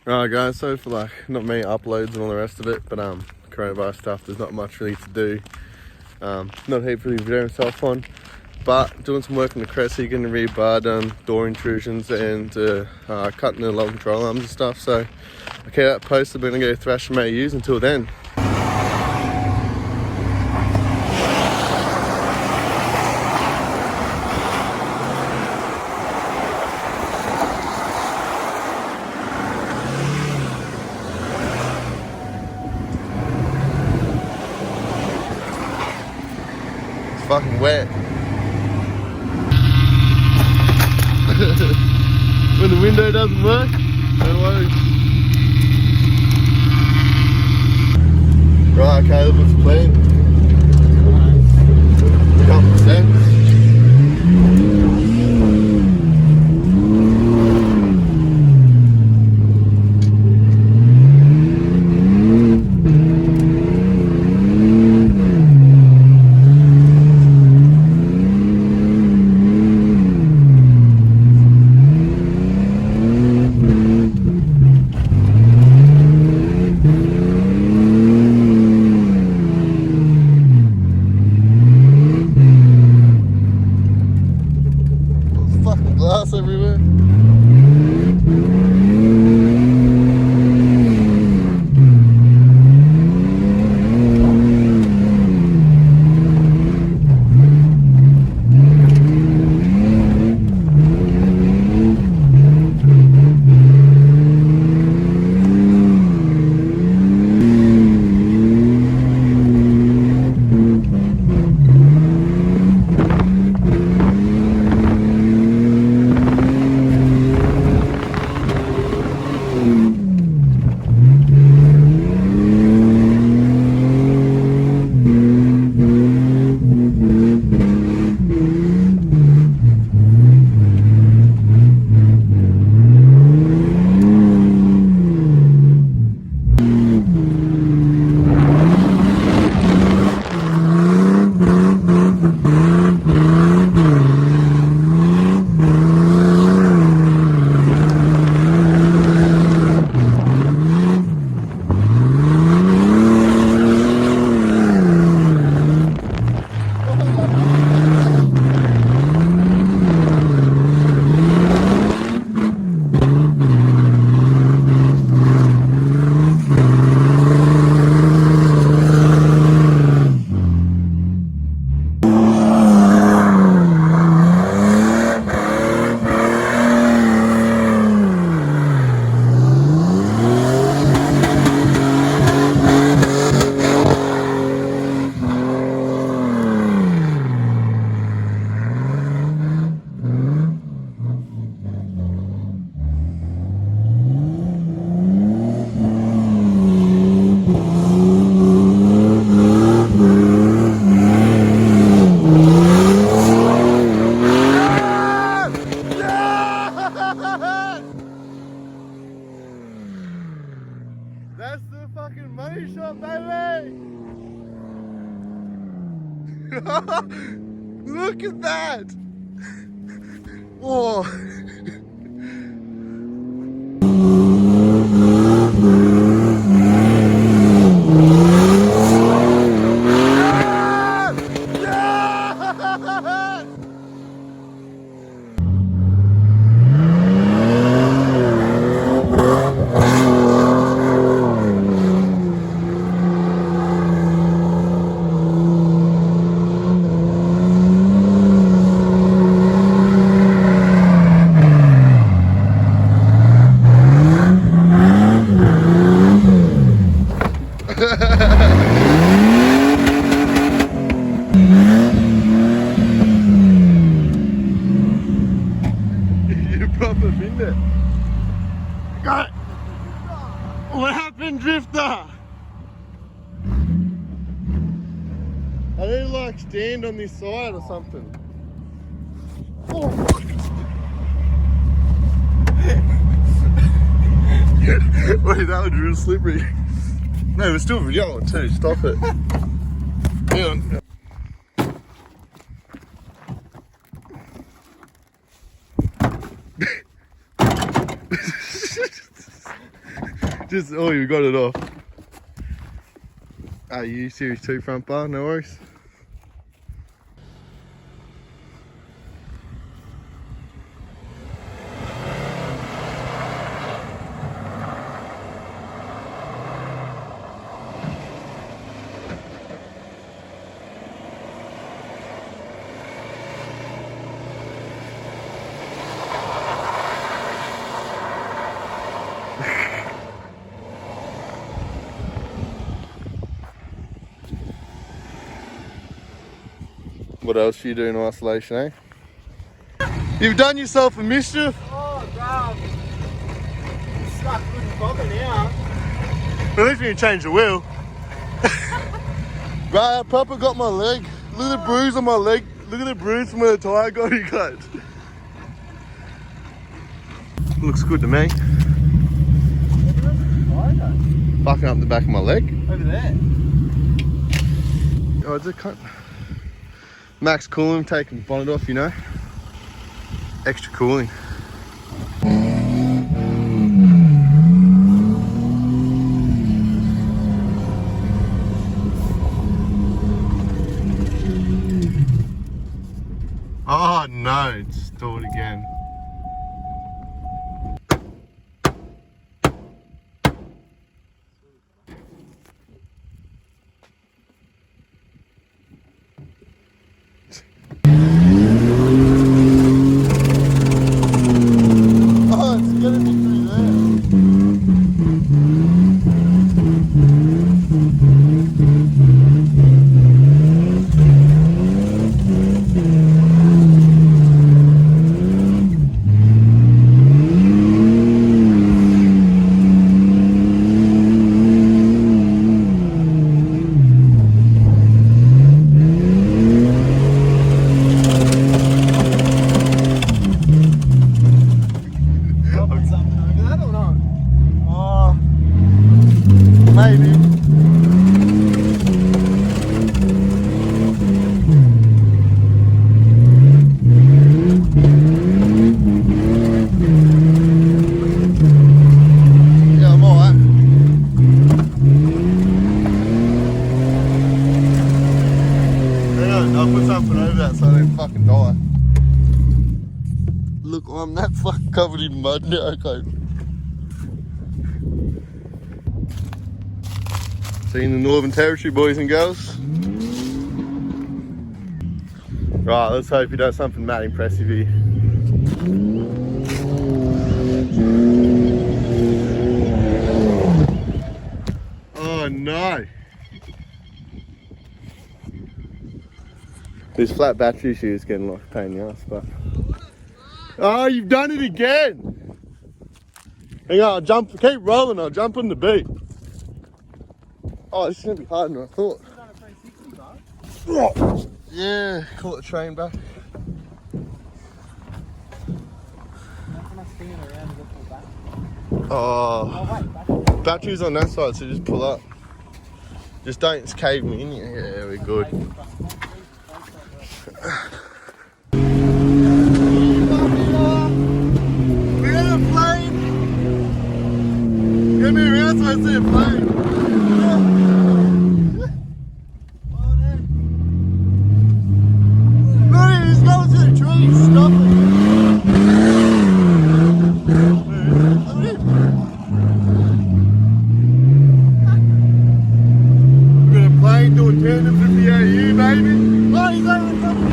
Alright guys, so for like not many uploads and all the rest of it, but coronavirus stuff, there's not much really to do. Not a heap really video myself on, but doing some work on the Cressida, getting the rear bar done, door intrusions and cutting the low control arms and stuff. So okay, that posted, we're gonna go thrash some AUs until then. Fucking wet. When the window doesn't work, no worries. Right, Caleb, what's the plan? Couple of steps. Glass everywhere. That's the fucking money shot, baby! Look at that! Whoa! You proper binned it. Got it. What happened, Drifter? I need to like stand on this side or something. Oh, wait, that was real slippery. No, we're still videoing too. Stop it. Hang on. Just, oh, you got it off. You Series 2 front bar, no worries. What else are you doing in isolation, eh? You've done yourself a mischief. Oh, bro. I'm stuck with the bobber now. At least we can change the wheel. Bro, I proper got my leg. Look at the bruise on my leg. Look at the bruise from where the tyre got you guys. Looks good to me. Fucking up the back of my leg. Over there. Oh, it's a cunt. Max cooling, taking the bonnet off, you know. Extra cooling. Oh no, it's stalled again. Fucking die. Look, I'm that fucking covered in mud now, okay. See you in the Northern Territory, boys and girls. Right, let's hope you do something mad impressive here. Oh no. This flat battery issue is getting like a pain in the ass, but... Oh, you've done it again! Hang on, I'll jump, keep rolling, I'll jump on the beat. Oh, this is going to be harder than I thought. Yeah, caught the train back. Oh, battery's on that side, so just pull up. Just don't cave me in here. Yeah, we're good. We're in a plane! Give me around so I see a plane. Look, he's going to the trees. Stop it. We've got a plane doing tandem 50 AU, baby. Oh, he's over the top of it.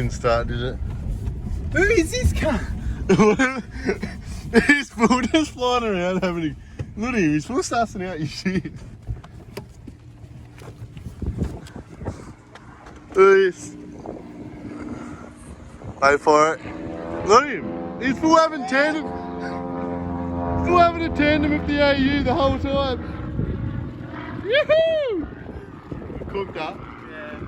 didn't start, did it? Who is this cunt? He's full just flying around having a... Look at him, he's full sussing out your shit. Look at this. Wait for it. Look at him. He's full having tandem. Still having a tandem with the AU the whole time. Yoo-hoo! Cooked up. Yeah.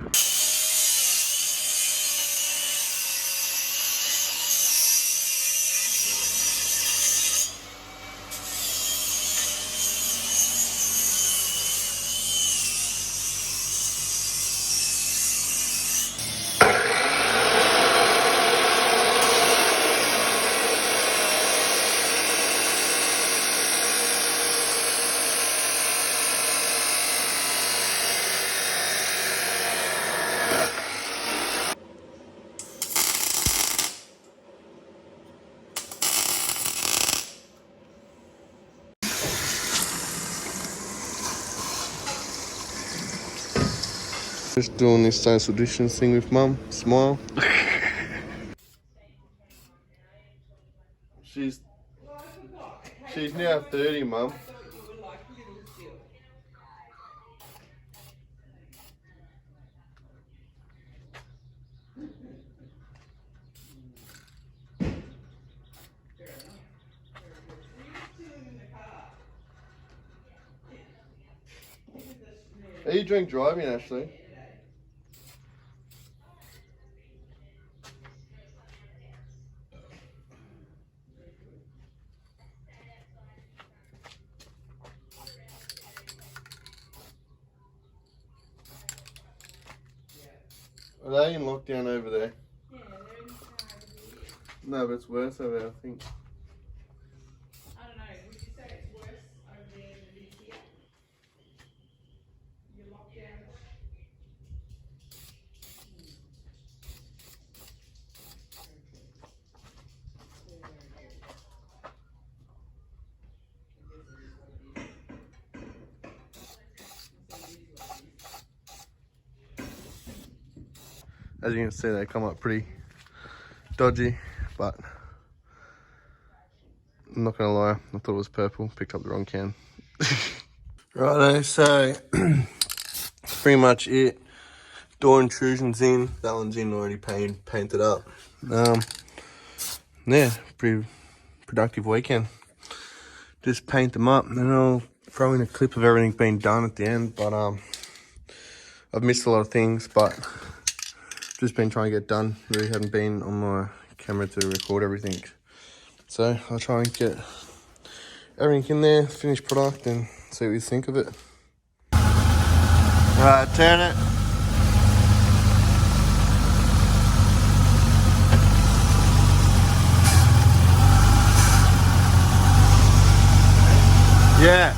Just doing this social distance thing with Mum. Smile. She's now 30, Mum. Are you drink driving, Ashley? Are they in lockdown over there? Yeah, they're in the car. No, but it's worse over there, I think. I don't know. Would you say it's worse over there than it is here? You're locked down. As you can see, they come up pretty dodgy, but I'm not gonna lie, I thought it was purple, picked up the wrong can. Righto, so pretty much it. Door intrusion's in, that one's in already painted up. Yeah, pretty productive weekend. Just paint them up, and then I'll throw in a clip of everything being done at the end, but I've missed a lot of things, but just been trying to get done. Really haven't been on my camera to record everything. So I'll try and get everything in there, finished product, and see what you think of it. Alright, turn it. Yeah.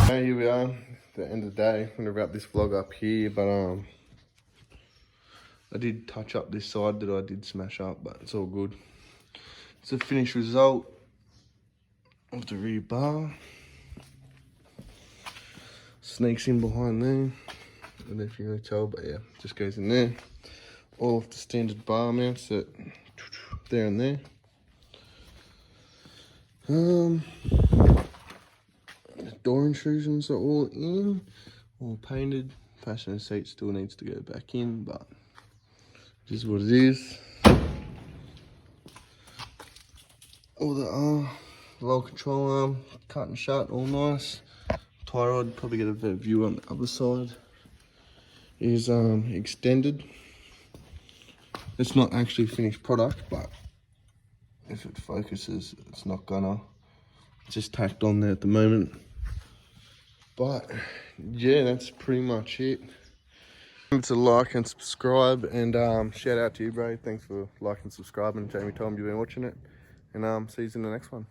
Okay, here we are. The end of the day. I'm gonna wrap this vlog up here, but I did touch up this side that I did smash up, but it's all good. It's a finished result of the rear bar. Sneaks in behind there. I don't know if you're gonna tell, but yeah, just goes in there. All of the standard bar mounts that there and there. Door intrusions are all in, all painted. Passenger seat still needs to go back in, but it is what it is. All the low control arm cut and shut, all nice. Tie rod, probably get a better view on the other side. Is extended. It's not actually finished product, but if it focuses, it's not gonna. It's just tacked on there at the moment. But yeah, that's pretty much it. Remember to like and subscribe, and shout out to you, bro. Thanks for liking and subscribing. Jamie told me you've been watching it, and see you in the next one.